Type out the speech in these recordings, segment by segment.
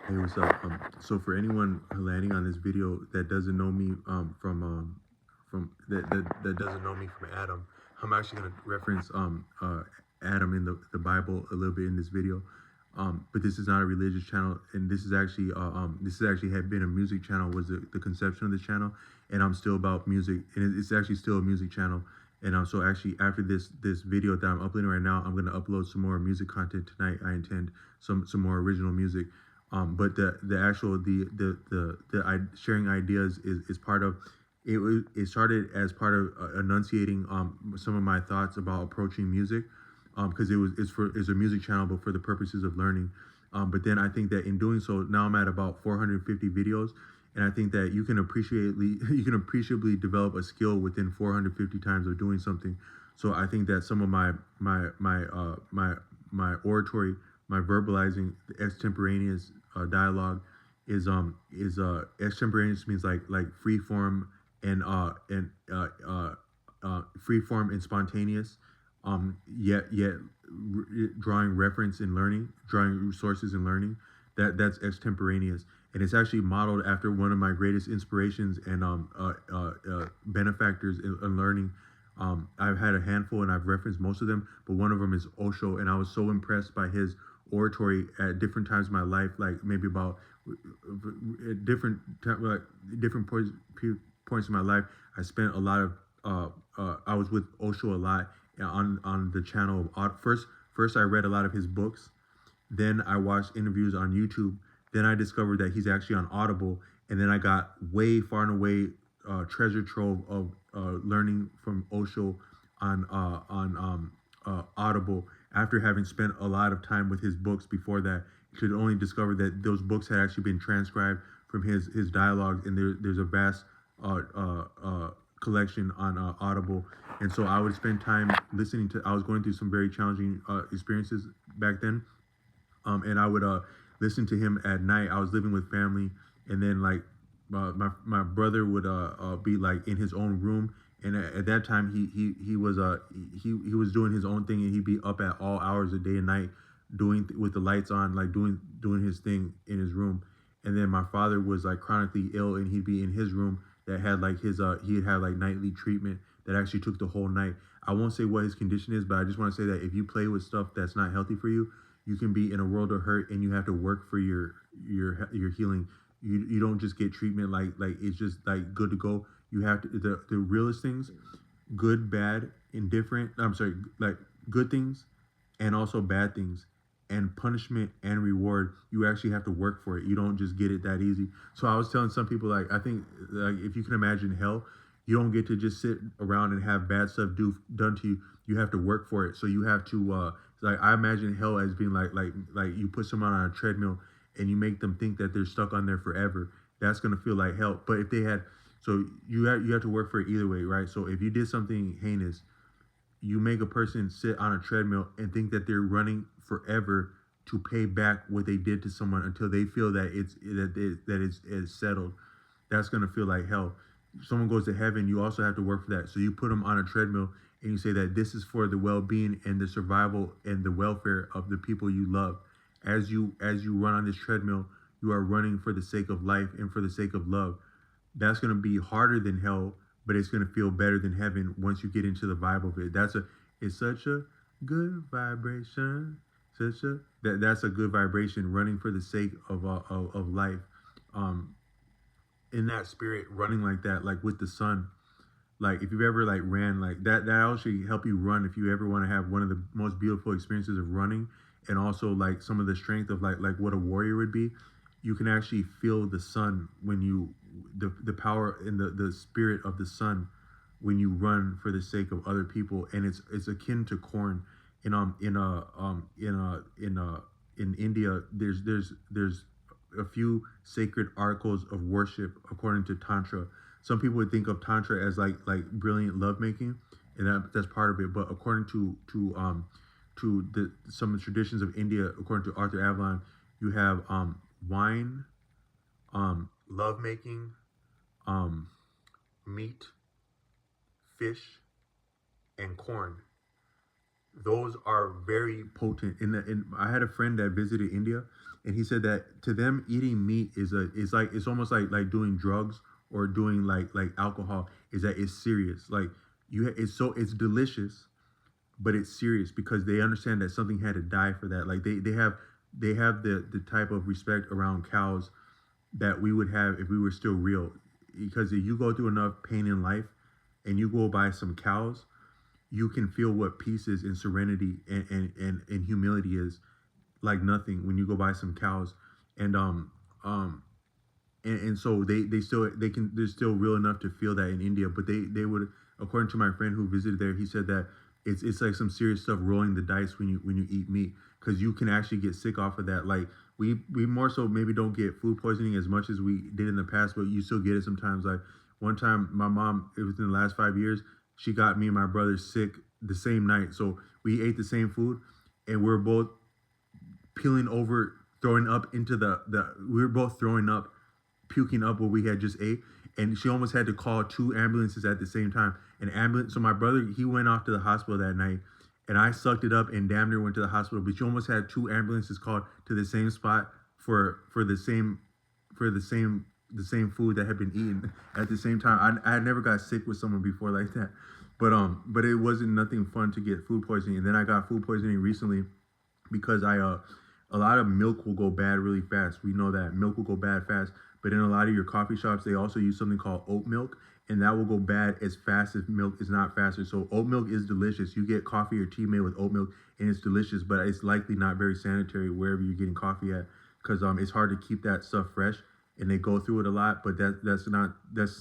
Hey, what's up? So for anyone landing on this video that doesn't know me from that doesn't know me from Adam, I'm actually gonna reference Adam in the Bible a little bit in this video. But this is not a religious channel, and this is actually had been a music channel, was the conception of this channel, and I'm still about music, and it's actually still a music channel. And so actually after this video that I'm uploading right now, I'm gonna upload some more music content tonight. I intend some more original music. But the actual sharing ideas is part of it. It started as part of enunciating some of my thoughts about approaching music, because it's a music channel, but for the purposes of learning. But then I think that in doing so, now I'm at about 450 videos, and I think that you can appreciably develop a skill within 450 times of doing something. So I think that some of my oratory, my verbalizing, the extemporaneous dialogue is extemporaneous means like free form and free form and spontaneous, yet drawing reference in learning, drawing resources in learning. That's extemporaneous, and it's actually modeled after one of my greatest inspirations and benefactors in learning. I've had a handful, and I've referenced most of them, but one of them is Osho, and I was so impressed by his oratory at different times in my life, like maybe about like different points in my life. I spent a lot of I was with Osho a lot on the channel. First I read a lot of his books, then I watched interviews on YouTube. Then I discovered that he's actually on Audible, and then I got way far and away treasure trove of learning from Osho on Audible. After having spent a lot of time with his books before that, could only discover that those books had actually been transcribed from his dialogues, and there's a vast uh, uh, uh, collection on Audible. And so I would spend time listening to. I was going through some very challenging experiences back then, and I would listen to him at night. I was living with family, and then like my brother would be like in his own room, and at that time he was doing his own thing, and he'd be up at all hours of day and night doing with the lights on, like doing his thing in his room. And then my father was like chronically ill, and he'd be in his room that had like he'd have like nightly treatment that actually took the whole night. I won't say what his condition is, but I just want to say that if you play with stuff that's not healthy for you, you can be in a world of hurt, and you have to work for your healing. You don't just get treatment like it's just like good to go. You have to the realest things, good, bad, indifferent. I'm sorry, like good things and also bad things, and punishment and reward. You actually have to work for it. You don't just get it that easy. So I was telling some people, like, I think like if you can imagine hell, you don't get to just sit around and have bad stuff done to you. You have to work for it. So you have to like, I imagine hell as being like you put someone on a treadmill and you make them think that they're stuck on there forever. That's gonna feel like hell. But if they had, so you have to work for it either way, right? So if you did something heinous, you make a person sit on a treadmill and think that they're running forever to pay back what they did to someone until they feel that it's settled. That's gonna feel like hell. If someone goes to heaven, you also have to work for that. So you put them on a treadmill and you say that this is for the well-being and the survival and the welfare of the people you love. As you run on this treadmill, you are running for the sake of life and for the sake of love. That's going to be harder than hell, but it's going to feel better than heaven once you get into the vibe of it. It's such a good vibration. That's a good vibration, running for the sake of life. Um, in that spirit, running like that, like with the sun. Like if you've ever like ran like that, that actually help you run if you ever want to have one of the most beautiful experiences of running, and also like some of the strength of like what a warrior would be. You can actually feel the sun when you the power and the spirit of the sun when you run for the sake of other people, and it's akin to corn. In India, there's a few sacred articles of worship according to Tantra. Some people would think of Tantra as like brilliant lovemaking, and that's part of it. But according to the some of the traditions of India, according to Arthur Avalon, you have wine, lovemaking, um, meat, fish, and corn. those are very potent. I had a friend that visited India, and he said that to them eating meat is like it's almost like doing drugs or doing like alcohol. Is that it's serious. Like it's delicious, but it's serious because they understand that something had to die for that. Like they have the type of respect around cows that we would have if we were still real. Because if you go through enough pain in life and you go buy some cows, you can feel what peace is and serenity and humility is like nothing when you go buy some cows. And um and so they're still real enough to feel that in India, but they would, according to my friend who visited there, he said that it's like some serious stuff rolling the dice when you eat meat because you can actually get sick off of that. Like we more so maybe don't get food poisoning as much as we did in the past, but you still get it sometimes. Like one time, my mom, it was in the last 5 years, she got me and my brother sick the same night. So we ate the same food, and we're both peeling over, throwing up into the. We were both throwing up, puking up what we had just ate, and she almost had to call two ambulances at the same time. An ambulance. So my brother, he went off to the hospital that night, and I sucked it up and damn near went to the hospital. But she almost had two ambulances called to the same spot for the same food that had been eaten at the same time. I had never got sick with someone before like that, but it wasn't nothing fun to get food poisoning. And then I got food poisoning recently because a lot of milk will go bad really fast. We know that milk will go bad fast, but in a lot of your coffee shops, they also use something called oat milk, and that will go bad as fast as milk is not faster. So oat milk is delicious. You get coffee or tea made with oat milk, and it's delicious, but it's likely not very sanitary wherever you're getting coffee at, because it's hard to keep that stuff fresh, and they go through it a lot. But that's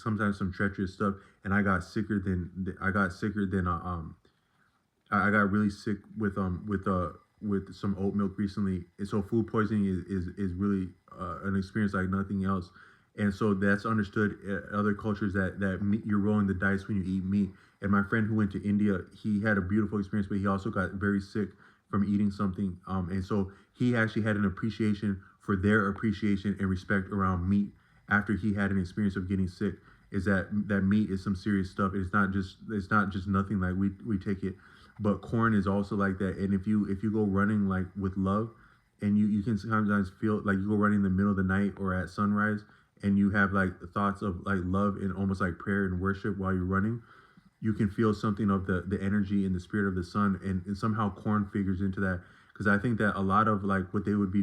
sometimes some treacherous stuff. And I got sicker than I got really sick with some oat milk recently. And so food poisoning is really an experience like nothing else. And so that's understood in other cultures that meat, you're rolling the dice when you eat meat. And my friend who went to India, he had a beautiful experience, but he also got very sick from eating something. And so he actually had an appreciation for their appreciation and respect around meat after he had an experience of getting sick. Is that meat is some serious stuff. It's not just nothing like we take it, but corn is also like that. And if you go running like with love, and you can sometimes feel like you go running in the middle of the night or at sunrise, and you have like thoughts of like love and almost like prayer and worship while you're running, you can feel something of the energy and the spirit of the sun, and somehow corn figures into that. Because I think that a lot of like what they would be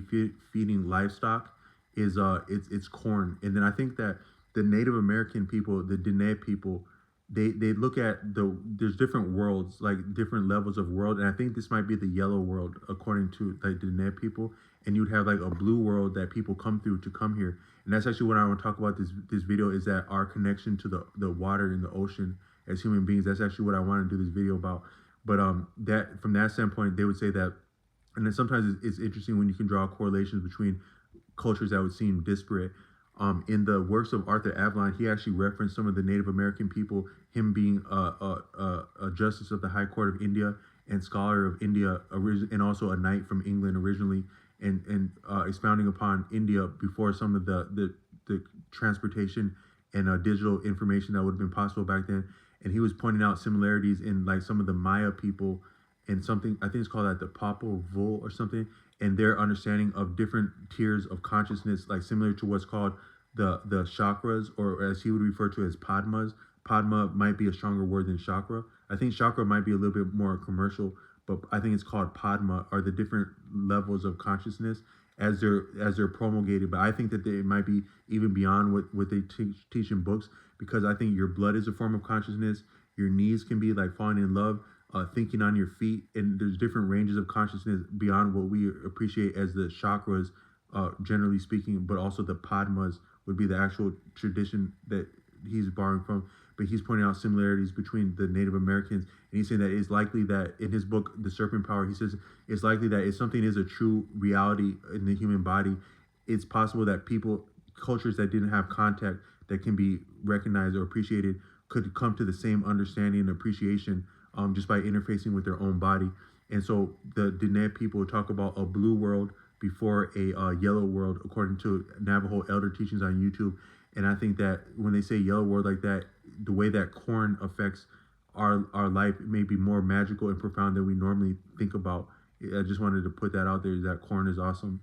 feeding livestock is it's corn. And then I think that the Native American people, the Dene people, they look at there's different worlds, like different levels of world, and I think this might be the yellow world according to like the Dene people. And you'd have like a blue world that people come through to come here. And that's actually what I want to talk about this video, is that our connection to the water and the ocean as human beings. That's actually what I want to do this video about. But that from that standpoint, they would say that. And then sometimes it's interesting when you can draw correlations between cultures that would seem disparate. In the works of Arthur Avalon, he actually referenced some of the Native American people, him being a justice of the High Court of India and scholar of India, and also a knight from England originally, and expounding upon India before some of the transportation and digital information that would have been possible back then. And he was pointing out similarities in like some of the Maya people and something, I think it's called like the Popol Vuh or something, and their understanding of different tiers of consciousness, like similar to what's called the chakras, or as he would refer to as padmas. Padma might be a stronger word than chakra. I think chakra might be a little bit more commercial, but I think it's called padma, are the different levels of consciousness as they're promulgated. But I think that they might be even beyond what they teach in books, because I think your blood is a form of consciousness. Your knees can be like falling in love, thinking on your feet, and there's different ranges of consciousness beyond what we appreciate as the chakras, generally speaking. But also the padmas would be the actual tradition that he's borrowing from. But he's pointing out similarities between the Native Americans, and he's saying that it's likely that in his book, The Serpent Power, he says it's likely that if something is a true reality in the human body, it's possible that cultures that didn't have contact that can be recognized or appreciated could come to the same understanding and appreciation, just by interfacing with their own body. And so the Dene people talk about a blue world before a yellow world, according to Navajo elder teachings on YouTube. And I think that when they say yellow world like that, the way that corn affects our life may be more magical and profound than we normally think about. I just wanted to put that out there. That corn is awesome.